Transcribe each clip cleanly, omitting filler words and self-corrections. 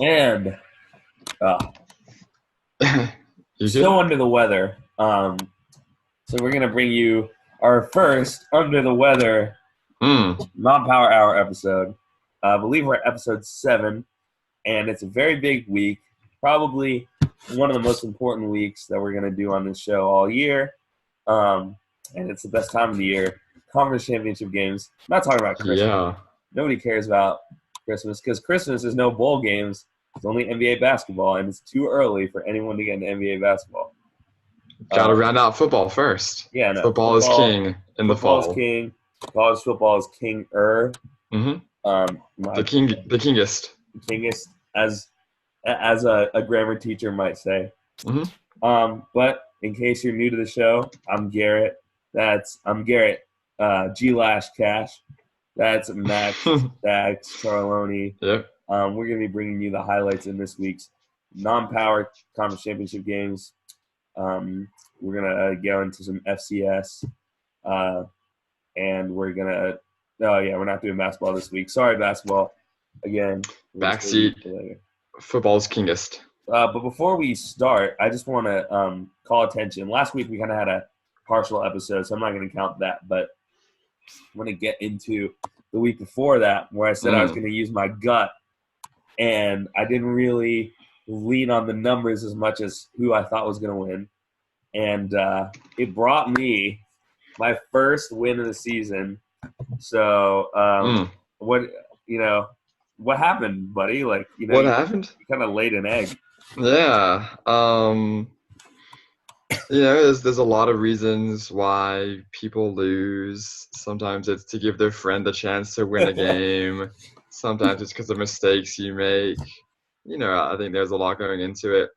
And You still good? under the weather. So we're gonna bring you our first under the weather Mm, non-power hour episode. I believe we're at episode 7, and it's a very big week. Probably one of the most important weeks that we're gonna do on this show all year. And it's the best time of the year. Conference championship games. I'm not talking about Christmas. yeah. Nobody cares about Christmas because Christmas is no bowl games. It's only NBA basketball, and it's too early for anyone to get into NBA basketball. Got to Um, round out football first. yeah, no. Football is Football, king in the football is fall. king. College football is king-er. Hmm My The kingest. kingest, as a grammar teacher might say. Hmm But in case you're new to the show, I'm Garrett. I'm Garrett. G Lash Cash. That's Max Dax Charloni. Yep. We're going to be bringing you the highlights in this week's non-power conference championship games. We're going to go into some FCS, and we're going to. Oh yeah, we're not doing basketball this week. Sorry, basketball. Again, Backseat. Football's kingest. But before we start, I just want to call attention. Last week we kind of had a partial episode, so I'm not going to count that. But I want to get into the week before that, where I said I was going to use my gut, and I didn't really lean on the numbers as much as who I thought was going to win. And it brought me my first win of the season. So what what happened, buddy? Like What you happened? kind of laid an egg. Yeah. There's a lot of reasons why people lose. Sometimes it's to give their friend the chance to win a game. Sometimes it's because of mistakes you make. I think there's a lot going into it.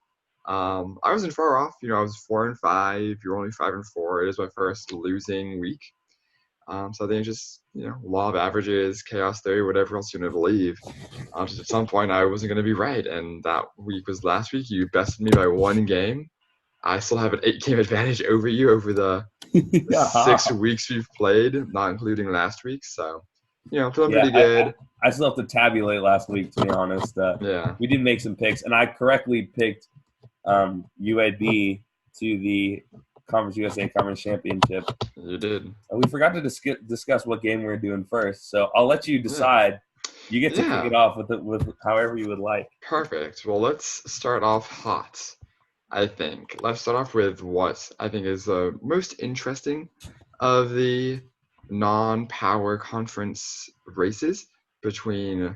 I wasn't far off. I was 4-5. You're only 5-4. It is my first losing week. So I think it's just, law of averages, chaos theory, whatever else you want to believe. Just at some point, I wasn't going to be right. And that week was last week. You bested me by 1 game. I still have an 8-game advantage over you over the 6 weeks we've played, not including last week. So, feeling pretty good. I still have to tabulate last week, to be honest. Yeah. We did make some picks, and I correctly picked UAB to the Conference USA Conference Championship. You did. We forgot to discuss what game we're doing first, so I'll let you decide. Yeah. You get to kick it off with however you would like. Perfect. Well, let's start off hot, I think. Let's start off with what I think is the most interesting of the non-power conference races between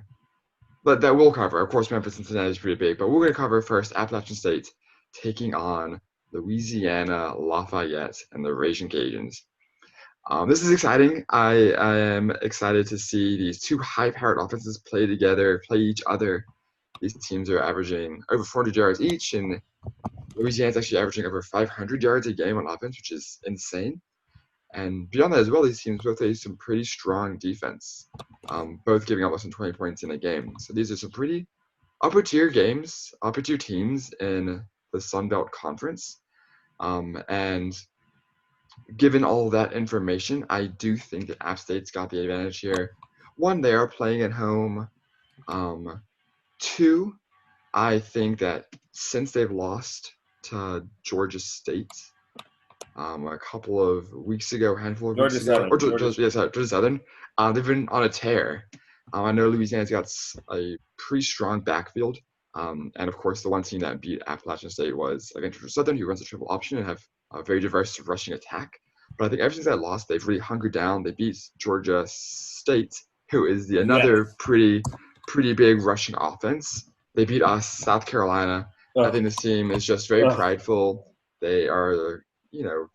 that we'll cover. Of course, Memphis and Cincinnati is pretty big, but we're going to cover first Appalachian State taking on Louisiana Lafayette and the Raging Cajuns. This is exciting. I am excited to see these two high-powered offenses play together, play each other. These teams are averaging over 400 yards each, and Louisiana's actually averaging over 500 yards a game on offense, which is insane. And beyond that as well, these teams both face some pretty strong defense, both giving up less than 20 points in a game. So these are some pretty upper-tier games, upper-tier teams in the Sun Belt Conference. And given all that information, I do think that App State's got the advantage here. One, they are playing at home. Two, I think that since they've lost to Georgia State a couple of weeks ago, handful of weeks ago, Georgia Southern, they've been on a tear. I know Louisiana's got a pretty strong backfield. And of course, the one team that beat Appalachian State was against Georgia Southern, who runs a triple option and have a very diverse rushing attack. But I think ever since that loss, they've really hunkered down. They beat Georgia State, who is another pretty big rushing offense. They beat us, South Carolina. I think this team is just very prideful. They are,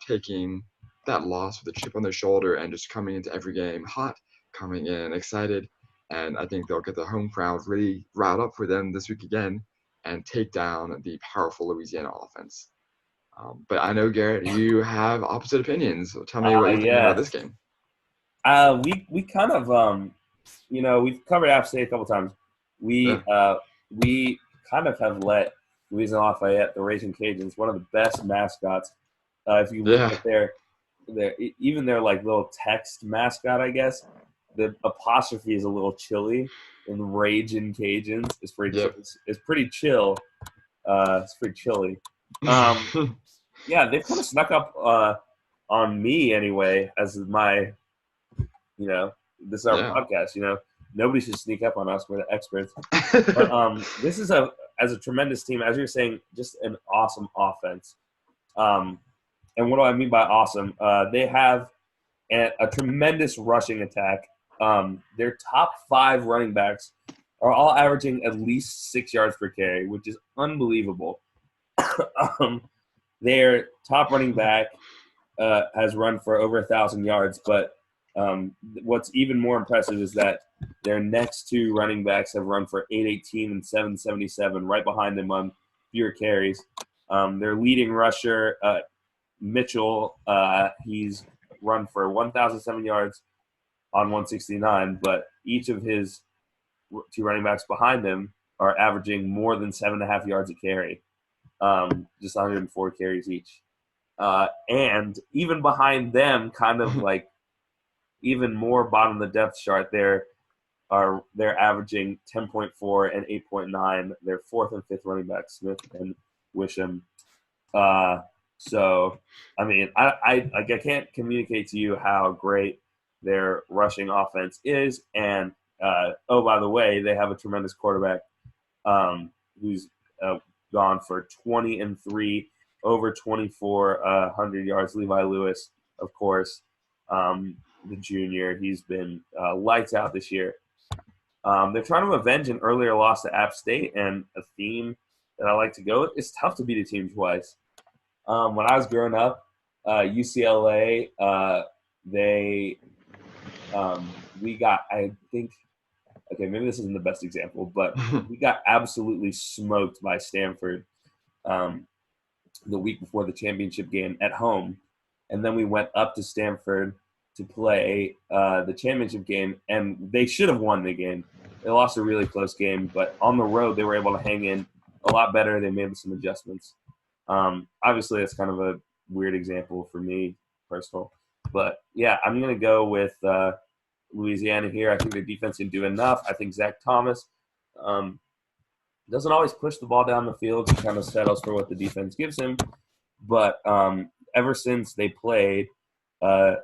taking that loss with a chip on their shoulder and just coming into every game hot, coming in excited. And I think they'll get the home crowd really riled up for them this week again and take down the powerful Louisiana offense. But I know, Garrett, you have opposite opinions. So tell me what you think about this game. We kind of, we've covered App State a couple times. We kind of have let Louisiana Lafayette, the Raging Cajuns, one of the best mascots. If you look at their even their like little text mascot, I guess, the apostrophe is a little chilly. And Raging Cajuns is pretty Yep. it's pretty chill. It's pretty chilly. Yeah, they've kind of snuck up on me anyway as my, this is our Yeah. podcast. Nobody should sneak up on us. We're the experts. But this is as a tremendous team, as you're saying, just an awesome offense. And what do I mean by awesome? They have a tremendous rushing attack. Their top 5 running backs are all averaging at least 6 yards per carry, which is unbelievable. Their top running back has run for over 1,000 yards, but what's even more impressive is that their next 2 running backs have run for 818 and 777, right behind them on fewer carries. Their leading rusher, Mitchell, he's run for 1,007 yards on 169, but each of his 2 running backs behind him are averaging more than 7.5 yards a carry, just 104 carries each. And even behind them, kind of like even more bottom of the depth chart, they're averaging 10.4 and 8.9. They're 4th and 5th running backs, Smith and Wisham. So, I mean, I can't communicate to you how great their rushing offense is. And, by the way, they have a tremendous quarterback who's gone for 20-3, over 2,400 yards. Levi Lewis, of course, the junior. He's been lights out this year. They're trying to avenge an earlier loss to App State, and a theme that I like to go with. It's tough to beat a team twice. When I was growing up, UCLA, we got, I think, okay, maybe this isn't the best example, but we got absolutely smoked by Stanford the week before the championship game at home. And then we went up to Stanford to play the championship game, and they should have won the game. They lost a really close game, but on the road, they were able to hang in a lot better. They made some adjustments. Obviously, that's kind of a weird example for me, personal. But, yeah, I'm going to go with Louisiana here. I think their defense can do enough. I think Zach Thomas doesn't always push the ball down the field. He kind of settles for what the defense gives him. But ever since they played, the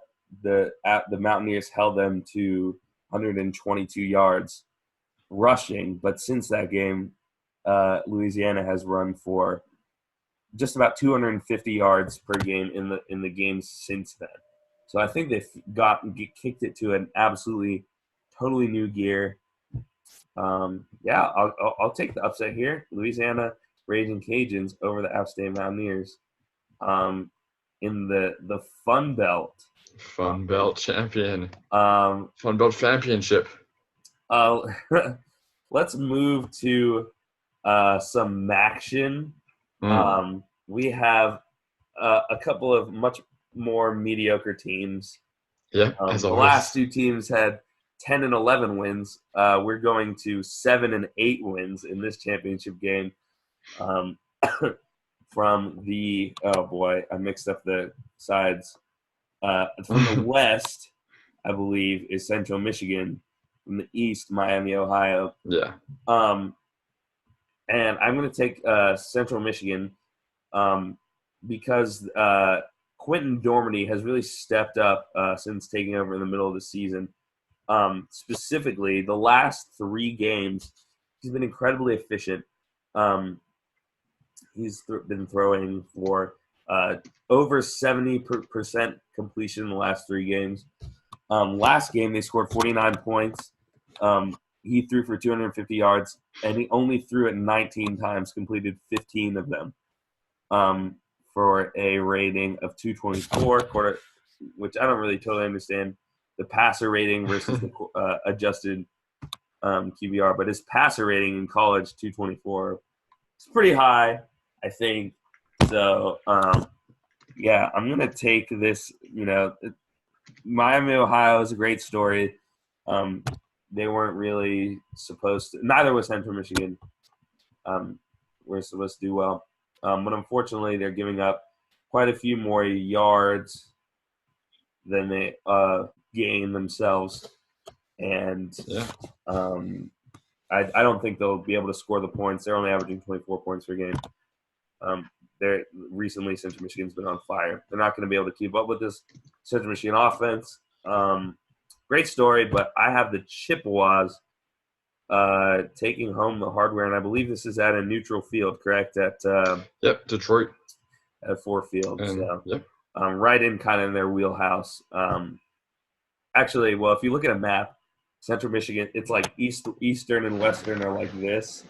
Mountaineers held them to 122 yards rushing. But since that game, Louisiana has run for just about 250 yards per game in the games since then. So I think they've kicked it to an absolutely, totally new gear. I'll take the upset here. Louisiana Raging Cajuns over the App State Mountaineers in the Fun Belt. Fun Belt champion. Fun Belt championship. Let's move to some Maction. We have a couple of much more mediocre teams. Yeah, as the always. last 2 teams had 10 and 11 wins. We're going to 7 and 8 wins in this championship game. From the I mixed up the sides. From the West, I believe, is Central Michigan. From the East, Miami, Ohio. Yeah. And I'm going to take Central Michigan because Quentin Dormady has really stepped up since taking over in the middle of the season. Specifically, the last 3 games, he's been incredibly efficient. He's been throwing for over 70% completion in the last 3 games. Last game, they scored 49 points. He threw for 250 yards, and he only threw it 19 times, completed 15 of them for a rating of 224, which I don't really totally understand the passer rating versus the adjusted QBR, but his passer rating in college, 224, it's pretty high, I think. So, I'm going to take this, Miami, Ohio is a great story. They weren't really supposed to – neither was Central Michigan. We're supposed to do well. But unfortunately, they're giving up quite a few more yards than they gain themselves. and Yeah. I don't think they'll be able to score the points. They're only averaging 24 points per game. They're recently Central Michigan's been on fire. They're not going to be able to keep up with this Central Michigan offense. Great story, but I have the Chippewas taking home the hardware, and I believe this is at a neutral field, correct? Yep, Detroit. At Ford Field, And so yep. right in kind of in their wheelhouse. Actually, well, if you look at a map, Central Michigan, it's like Eastern and Western are like this.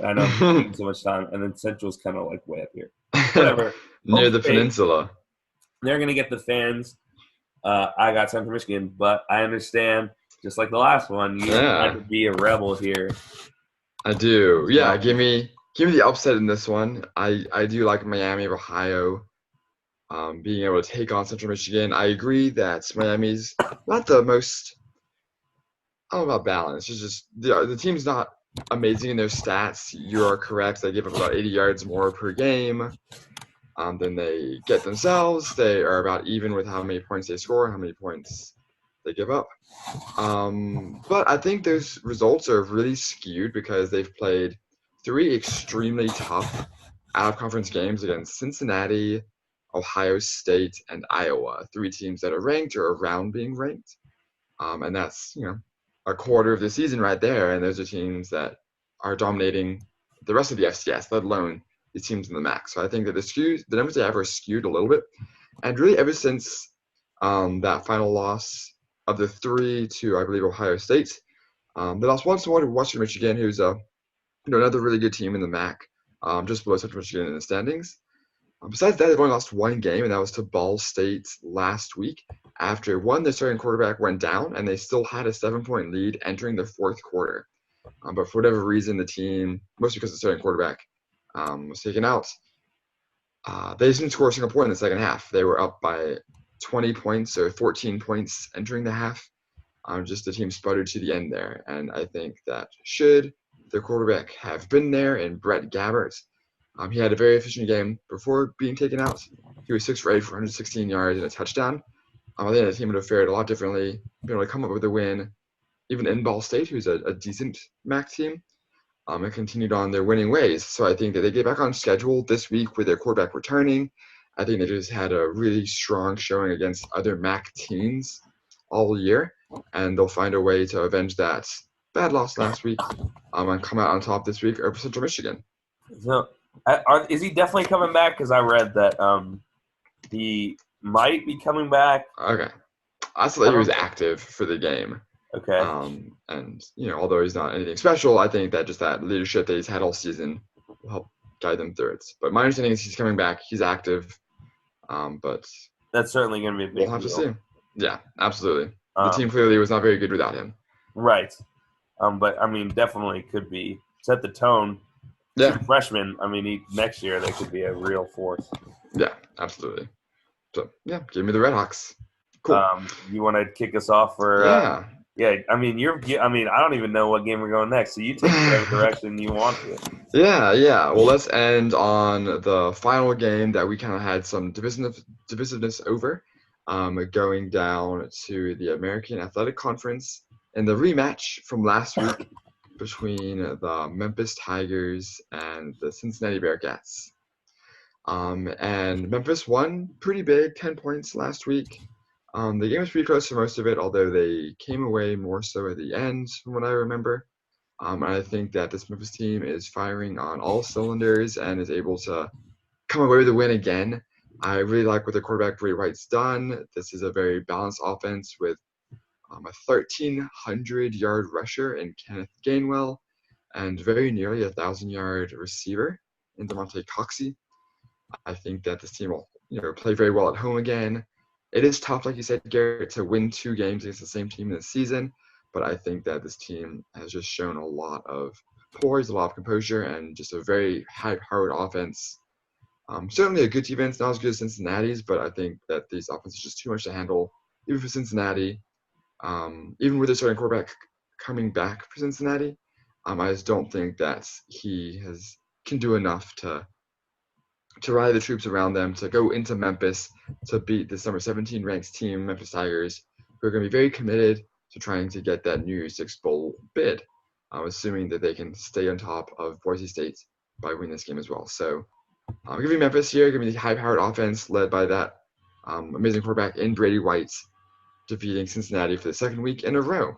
I know I'm taking so much time, and then Central's kind of like way up here. Whatever. Near Home the state, peninsula. they're going to get the fans. I got Central Michigan, but I understand, just like the last one, you're trying to be a rebel here. I do. Yeah, So, give me the upset in this one. I do like Miami of Ohio being able to take on Central Michigan. I agree that Miami's not the most, I don't know about balance. It's just the team's not amazing in their stats. You are correct. They give up about 80 yards more per game than they get themselves. They are about even with how many points they score and how many points they give up. But I think those results are really skewed because they've played 3 extremely tough out-of-conference games against Cincinnati, Ohio State, and Iowa. 3 teams that are ranked or around being ranked. And that's, a quarter of the season right there. And those are teams that are dominating the rest of the FCS, let alone these teams in the MAC. So I think that the numbers they have are skewed a little bit. And really ever since that final loss of the 3 to, I believe, Ohio State, they lost once to Western Michigan, who's another really good team in the MAC, just below Central Michigan in the standings. Besides that, they've only lost 1 game, and that was to Ball State last week. After their starting quarterback went down, and they still had a 7-point lead entering the 4th quarter. But for whatever reason, the team, mostly because the starting quarterback was taken out, they didn't score a single point in the second half. They were up by 20 points or 14 points entering the half. Just the team sputtered to the end there. And I think that should their quarterback have been there and Brett Gabbert, he had a very efficient game before being taken out. He was 6 for 8 for 116 yards and a touchdown. I think the team would have fared a lot differently, been able to come up with a win, even in Ball State, who's a decent MAC team, and continued on their winning ways. So I think that they get back on schedule this week with their quarterback returning. I think they just had a really strong showing against other MAC teams all year, and they'll find a way to avenge that bad loss last week and come out on top this week over Central Michigan. So, is he definitely coming back? Because I read that he might be coming back. Okay. I thought he was active for the game. Okay. And, although he's not anything special, I think that just that leadership that he's had all season will help guide them through it. But my understanding is he's coming back. He's active. But that's certainly going to be a big we'll have deal. to see. Yeah, absolutely. The team clearly was not very good without him. Right. But, I mean, definitely could be set the tone. Yeah. 2 freshmen, I mean, next year they could be a real force. Yeah, absolutely. So, yeah, give me the Redhawks. Cool. You want to kick us off for yeah, I mean, I don't even know what game we're going next, so you take whatever direction you want to. Yeah. Well, let's end on the final game that we kind of had some divisiveness over, going down to the American Athletic Conference and the rematch from last week between the Memphis Tigers and the Cincinnati Bearcats. And Memphis won pretty big, 10 points last week. The game was pretty close for most of it, although they came away more so at the end, from what I remember. And I think that this Memphis team is firing on all cylinders and is able to come away with a win again. I really like what the quarterback Bray White's done. This is a very balanced offense with a 1,300-yard rusher in Kenneth Gainwell and very nearly a 1,000-yard receiver in DeMonte Coxey. I think that this team will, play very well at home again. It is tough, like you said, Garrett, to win 2 games against the same team in the season, but I think that this team has just shown a lot of poise, a lot of composure, and just a very high-powered offense. Certainly a good defense, not as good as Cincinnati's, but I think that this offense is just too much to handle, even for Cincinnati. Even with the starting quarterback coming back for Cincinnati, I just don't think that he can do enough to rally the troops around them, to go into Memphis, to beat this number 17 ranked team, Memphis Tigers, who are going to be very committed, to trying to get that New Year's Six Bowl bid. I'm assuming that they can stay on top of Boise State by winning this game as well. So I'm giving Memphis here, giving the high-powered offense led by that amazing quarterback in Brady White, defeating Cincinnati for the second week in a row.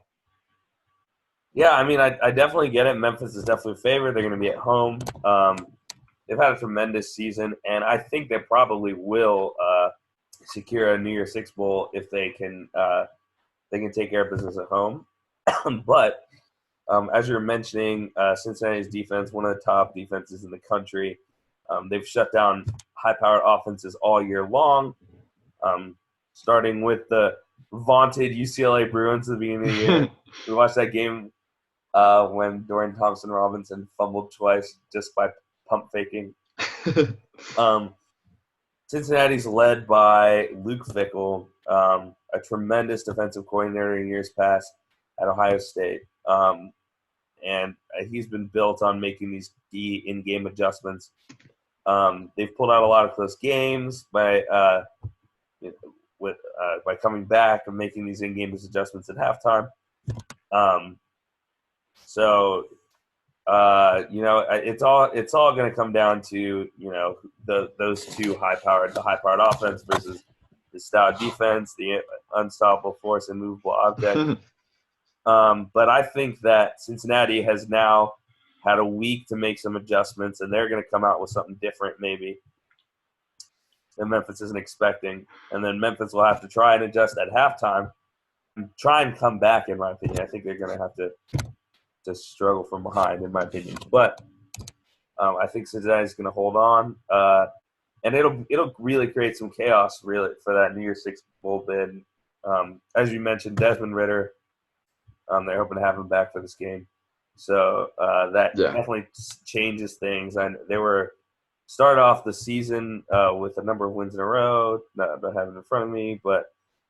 Yeah, I mean, I definitely get it. Memphis is definitely favored. They're going to be at home. They've had a tremendous season, and I think they probably will secure a New Year's Six Bowl if they can take care of business at home. But as you were mentioning, Cincinnati's defense, one of the top defenses in the country. They've shut down high-powered offenses all year long, starting with the vaunted UCLA Bruins at the beginning of the year. We watched that game when Dorian Thompson-Robinson fumbled twice just by pump faking. Cincinnati's led by Luke Fickell, a tremendous defensive coordinator in years past at Ohio State. And he's been built on making these key in-game adjustments. They've pulled out a lot of close games by coming back and making these in-game adjustments at halftime. So it's all going to come down to those two high-powered offense versus the stout defense, the unstoppable force and movable object. But I think that Cincinnati has now had a week to make some adjustments, and they're going to come out with something different maybe that Memphis isn't expecting. And then Memphis will have to try and adjust at halftime and try and come back, in my opinion. I think they're going to have to struggle from behind, in my opinion. But I think Cincinnati's going to hold on. And it'll really create some chaos, really, for that New Year's Six Bowl bid. As you mentioned, Desmond Ridder, they're hoping to have him back for this game. So that definitely changes things. And they were started off the season with a number of wins in a row. Not having it in front of me, but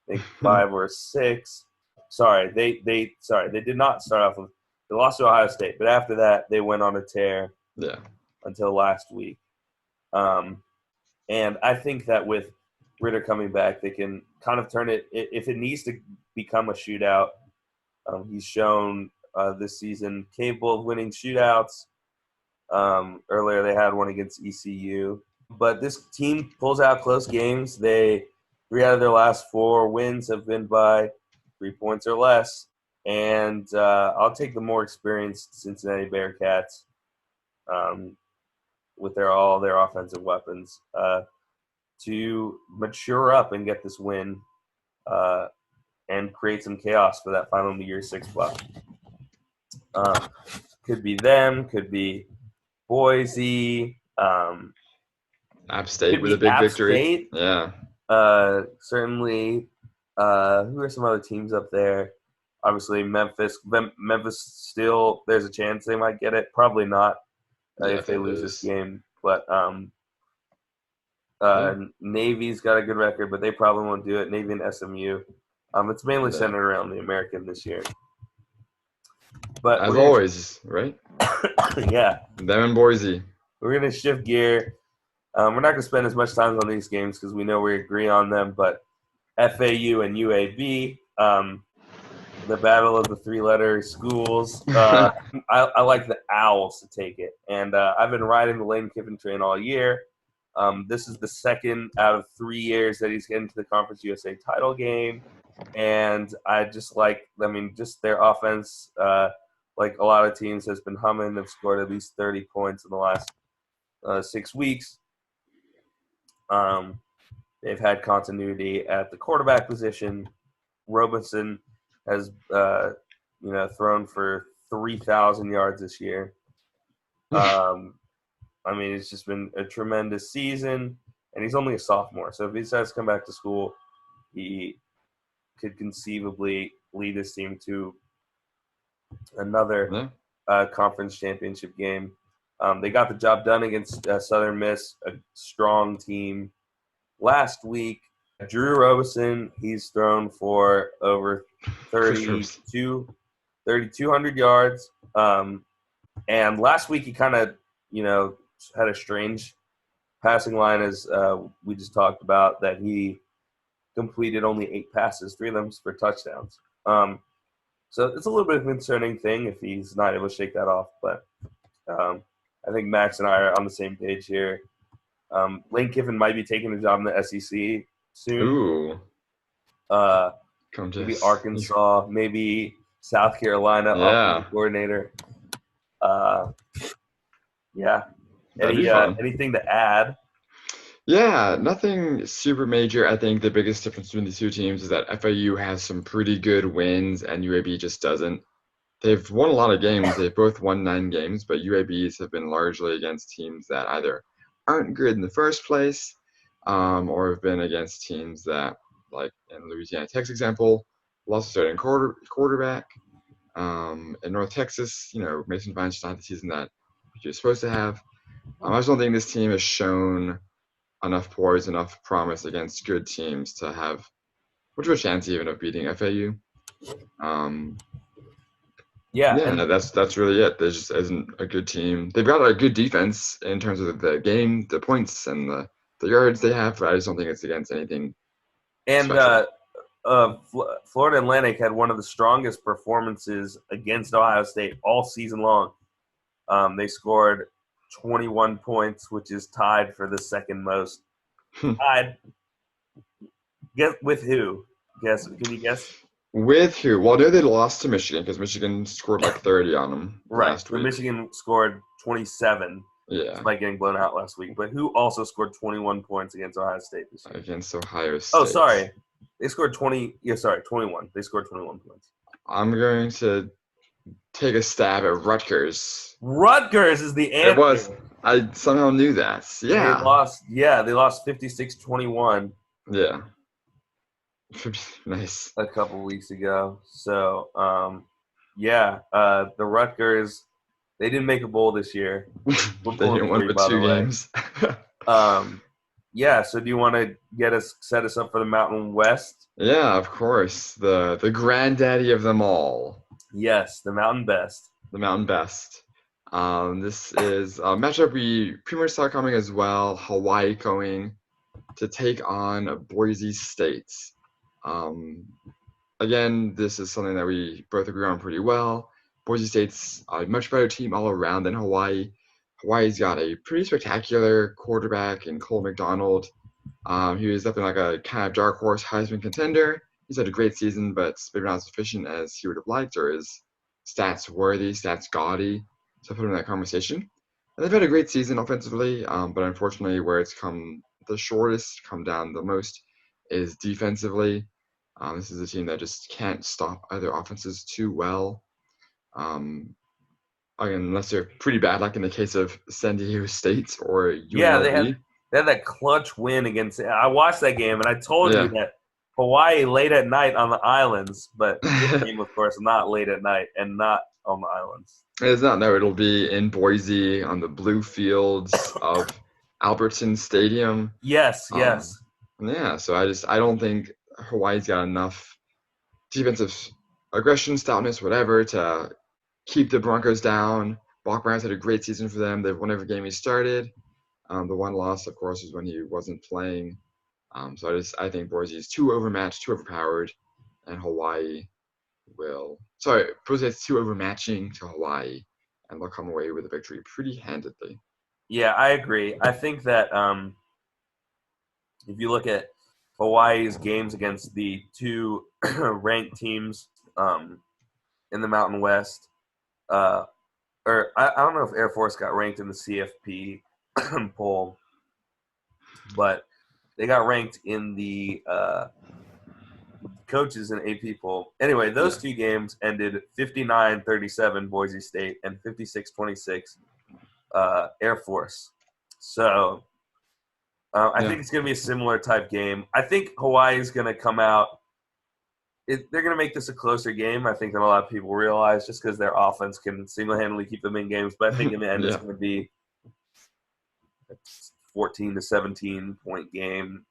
I think 5 or 6. Sorry, they did not start off with. They lost to Ohio State, but after that they went on a tear. Yeah. Until last week. And I think that with Ridder coming back, they can kind of turn it. If it needs to become a shootout, he's shown this season capable of winning shootouts. Earlier they had one against ECU. But this team pulls out close games. 3 out of their last 4 wins have been by 3 points or less. And I'll take the more experienced Cincinnati Bearcats with all their offensive weapons to mature up and get this win and create some chaos for that final New Year's Six spot. Could be them, could be Boise. App State with a big victory. State. Yeah. Certainly. Who are some other teams up there? Obviously, Memphis. Memphis still, there's a chance they might get it. Probably not if they lose this game. But Navy's got a good record, but they probably won't do it. Navy and SMU. It's mainly centered around the American this year. But as always, right? Yeah. Them and Boise. We're going to shift gear. We're not going to spend as much time on these games because we know we agree on them, but FAU and UAB, the battle of the 3-letter schools. I like the Owls to take it. And I've been riding the Lane Kiffin train all year. This is the second out of 3 years that he's getting to the Conference USA title game. And I just just their offense, like a lot of teams, has been humming. They've scored at least 30 points in the last 6 weeks. They've had continuity at the quarterback position. Robinson has, thrown for 3,000 yards this year. It's just been a tremendous season, and he's only a sophomore. So if he decides to come back to school, he could conceivably lead his team to another conference championship game. They got the job done against Southern Miss, a strong team. Last week, Drew Robeson, he's thrown for over 3,200 yards. And last week he kind of, had a strange passing line, as we just talked about, that he completed only 8 passes, 3 of them for touchdowns. So it's a little bit of a concerning thing if he's not able to shake that off. But I think Max and I are on the same page here. Lane Kiffin might be taking a job in the SEC soon. Ooh. Maybe Arkansas, maybe South Carolina offensive coordinator. Yeah. Anything to add? Yeah, nothing super major. I think the biggest difference between these two teams is that FIU has some pretty good wins and UAB just doesn't. They've won a lot of games. They've both won 9 games, but UABs have been largely against teams that either aren't good in the first place, or have been against teams that, like in Louisiana Tech's example, lost a starting quarterback. In North Texas, Mason Vine's not the season that you're supposed to have. I just don't think this team has shown enough poise, enough promise against good teams to have much of a chance even of beating FAU. That's really it. There just isn't a good team. They've got a good defense in terms of the game, the points, and the yards they have, but I just don't think it's against anything. And Florida Atlantic had one of the strongest performances against Ohio State all season long. They scored 21 points, which is tied for the second most. Tied. Guess with who? Can you guess? With who? Well, I know they lost to Michigan because Michigan scored like 30 on them last week. Michigan scored 27. Yeah. Despite getting blown out last week. But who also scored 21 points against Ohio State this year? Against Ohio State. Oh, sorry. They scored 20. Yeah, sorry, 21. They scored 21 points. I'm going to take a stab at Rutgers. Rutgers is the answer. It was. I somehow knew that. Yeah. They lost 56-21. Yeah. Nice. A couple weeks ago. So, the Rutgers, they didn't make a bowl this year. They didn't win but 2 games. So do you want to set us up for the Mountain West? Yeah, of course. The granddaddy of them all. Yes, the Mountain Best. The Mountain Best. This is a matchup we pretty much saw coming as well. Hawaii going to take on Boise State. Again, this is something that we both agree on pretty well. Boise State's a much better team all around than Hawaii. Hawaii's got a pretty spectacular quarterback in Cole McDonald. He was definitely like a kind of dark horse Heisman contender. He's had a great season, but maybe not as efficient as he would have liked, or his stats worthy, stats gaudy to put him in that conversation. And they've had a great season offensively, but unfortunately where it's come the shortest, come down the most, is defensively. This is a team that just can't stop either offenses too well. Again, unless they're pretty bad, like in the case of San Diego State or UNLV. Yeah, they had that clutch win against. I watched that game, and I told you that Hawaii late at night on the islands, but this game, of course, not late at night and not on the islands. It's not. No, it'll be in Boise on the blue fields of Albertson Stadium. Yes. Yeah, so I don't think Hawaii's got enough defensive aggression, stoutness, whatever, to keep the Broncos down. Brock Brown's had a great season for them. They've won every game he started. The one loss, of course, was when he wasn't playing. So I think Boise is too overmatched, too overpowered, and Boise State's too overmatching to Hawaii, and they'll come away with a victory pretty handedly. Yeah, I agree. I think that if you look at Hawaii's games against the 2 ranked teams in the Mountain West, I don't know if Air Force got ranked in the CFP poll, but they got ranked in the coaches and AP poll. Anyway, those 2 games ended 59-37 Boise State and 56-26 Air Force. So I think it's going to be a similar type game. I think Hawaii is going to come out. They're going to make this a closer game, I think, than a lot of people realize, just because their offense can single-handedly keep them in games. But I think in the end it's going to be a 14 to 17-point game,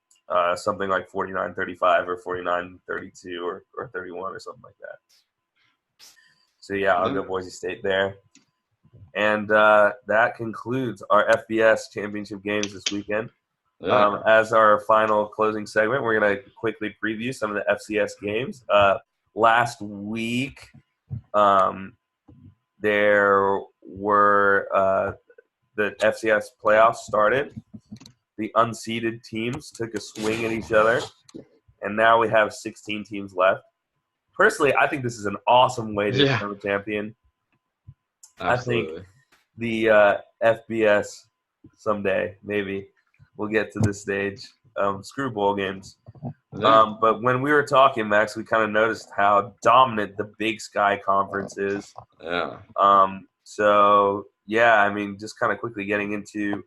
something like 49-35 or 49-32 or 31 or something like that. So, I'll go Boise State there. And that concludes our FBS championship games this weekend. As our final closing segment, we're going to quickly preview some of the FCS games. Last week, There were the FCS playoffs started. The unseeded teams took a swing at each other, and now we have 16 teams left. Personally, I think this is an awesome way to Yeah, become a champion. I think absolutely. the FBS someday, maybe, we'll get to this stage. Screw bowl games. Yeah, But when we were talking, Max, we kind of noticed how dominant the Big Sky Conference is. yeah. So, yeah, I mean, just kind of quickly getting into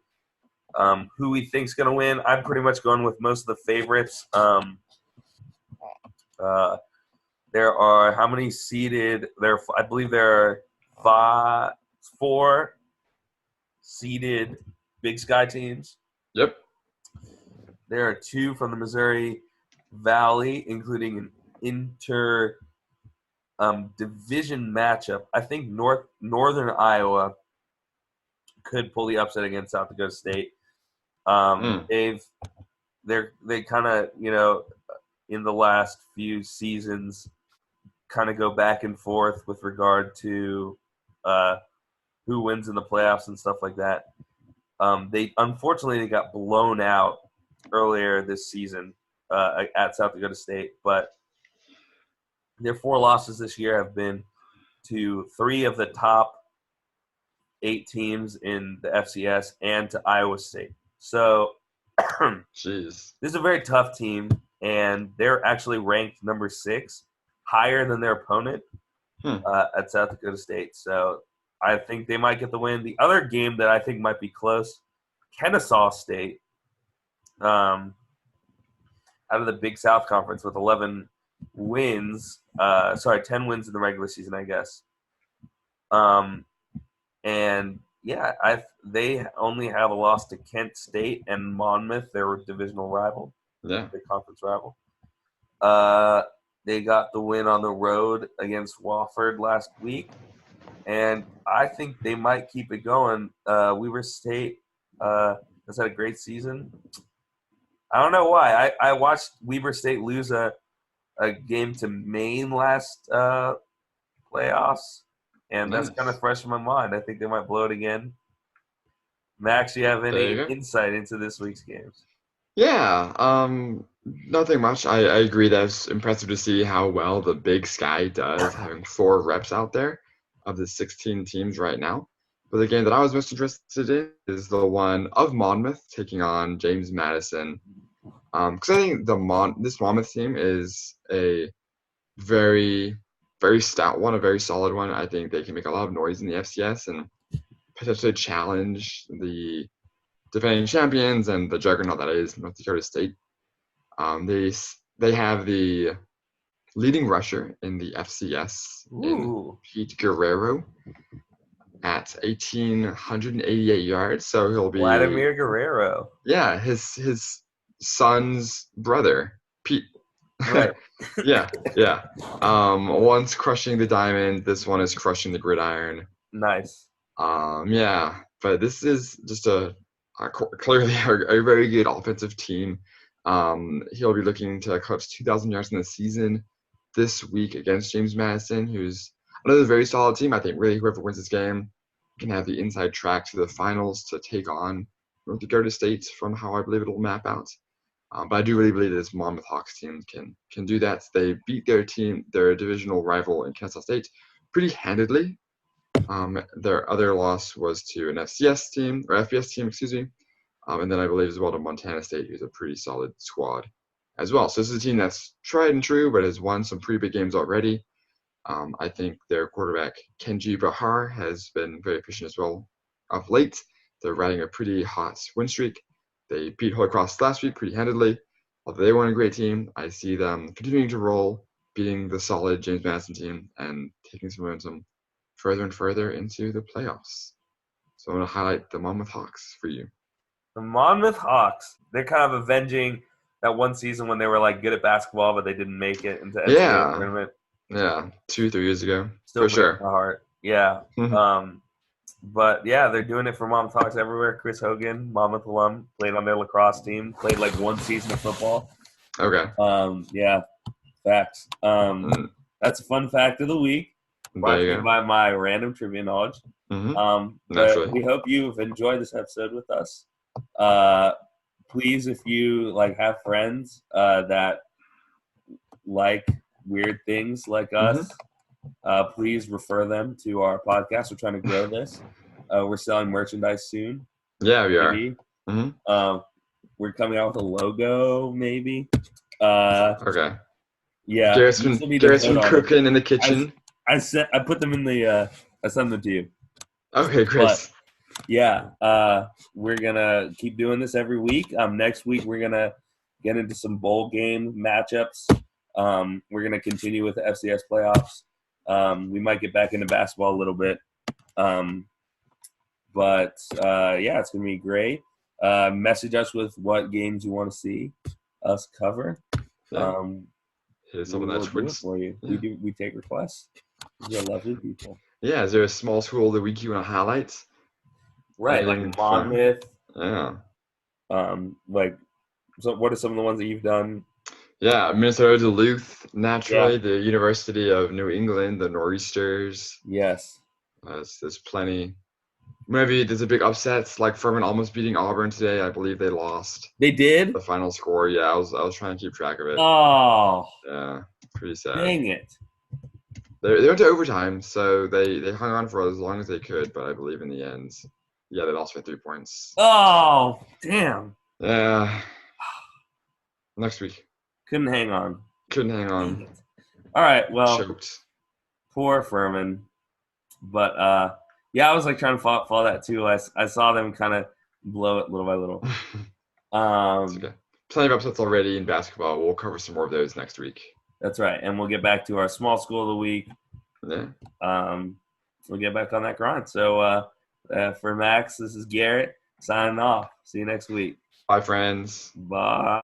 who we think's going to win. I'm pretty much going with most of the favorites. There are how many seeded? I believe there are four seeded Big Sky teams. Yep. There are two from the Missouri Valley, including an inter division matchup. I think Northern Iowa could pull the upset against South Dakota State. Mm. They kind of in the last few seasons kind of go back and forth with regard to who wins in the playoffs and stuff like that. They got blown out earlier this season at South Dakota State, but their 4 losses this year have been to 3 of the top 8 teams in the FCS and to Iowa State. So Jeez. this is a very tough team, and they're actually ranked number 6, higher than their opponent at South Dakota State. So I think they might get the win. The other game that I think might be close, Kennesaw State, out of the Big South Conference with 11 wins. 10 wins in the regular season, I guess. And yeah, they only have a loss to Kent State and Monmouth, their divisional rival, Yeah. the conference rival. They got the win on the road against Wofford last week, and I think they might keep it going. Weber State has had a great season. I don't know why. I watched Weber State lose a game to Maine last playoffs, and that's Nice. kind of fresh in my mind. I think they might blow it again. Max, you have There you any go. insight into this week's games? Yeah, nothing much. I agree that it's impressive to see how well the Big Sky does, having 4 reps out there of the 16 teams right now. But the game that I was most interested in is the one of Monmouth taking on James Madison. Because I think this Monmouth team is a very, very stout one, a very solid one. I think they can make a lot of noise in the FCS and potentially challenge the defending champions and the juggernaut that is North Dakota State. They have the leading rusher in the FCS in Pete Guerrero at 1,888 yards. So he'll be Vladimir Guerrero. Yeah, his son's brother, Pete. Right. Yeah. One's crushing the diamond. This one is crushing the gridiron. Nice. Yeah, but this is just clearly a very good offensive team. He'll be looking to eclipse 2,000 yards in the season this week against James Madison, who's another very solid team. I think really whoever wins this game can have the inside track to the finals to take on North Dakota State from how I believe it'll map out. But I do really believe this Monmouth Hawks team can do that. They beat their divisional rival in Kansas State pretty handedly. Their other loss was to an FCS team, or FBS team, excuse me. And then I believe as well to Montana State, who's a pretty solid squad as well. So this is a team that's tried and true, but has won some pretty big games already. I think their quarterback, Kenji Bahar, has been very efficient as well of late. They're riding a pretty hot win streak. They beat Holy Cross last week pretty handedly. Although they weren't a great team, I see them continuing to roll, beating the solid James Madison team, and taking some momentum further and further into the playoffs. So I'm going to highlight the Monmouth Hawks for you. The Monmouth Hawks, they're kind of avenging that one season when they were like good at basketball, but they didn't make it into NCAA tournament. Yeah, 2-3 years ago. Still for sure. My heart. Yeah. But yeah, they're doing it for Monmouth Hawks everywhere. Chris Hogan, Monmouth alum, played on their lacrosse team, played like one season of football. Okay. Yeah, facts. That's a fun fact of the week. There you go. by my random trivia knowledge. But Naturally. we hope you've enjoyed this episode with us. Please, if you have friends that like weird things like us, please refer them to our podcast. We're trying to grow this. We're selling merchandise soon. Yeah, we maybe. are. We're coming out with a logo, maybe. Okay. Yeah. Garrett's been cooking in the kitchen. I put them in the. I sent them to you. Okay, great. But, yeah, we're gonna keep doing this every week. Next week we're gonna get into some bowl game matchups. We're gonna continue with the FCS playoffs. We might get back into basketball a little bit. But yeah, it's gonna be great. Message us with what games you want to see us cover. Yeah. Hit us up on that Twitter for you. Yeah. We take requests. We're lovely people. Yeah, is there a small school of the week you want to highlight? Right, like Monmouth. Yeah. So what are some of the ones that you've done? Yeah, Minnesota Duluth, naturally. Yeah. The University of New England, the Nor'easters. Yes. There's plenty. Maybe there's a big upset, like Furman almost beating Auburn today. I believe they lost. They did? The final score. Yeah, I was trying to keep track of it. Oh. Yeah, pretty sad. Dang it. They went to overtime, so they hung on for as long as they could, but I believe in the end, yeah, they lost by 3 points. Oh, damn. Yeah. Next week. Couldn't hang on. All right, well. Choked. Poor Furman. But, yeah, I was trying to follow that too. I saw them kind of blow it little by little. It's okay. Plenty of upsets already in basketball. We'll cover some more of those next week. That's right. And we'll get back to our small school of the week. Yeah. We'll get back on that grind. So for Max, this is Garrett signing off. See you next week. Bye, friends. Bye.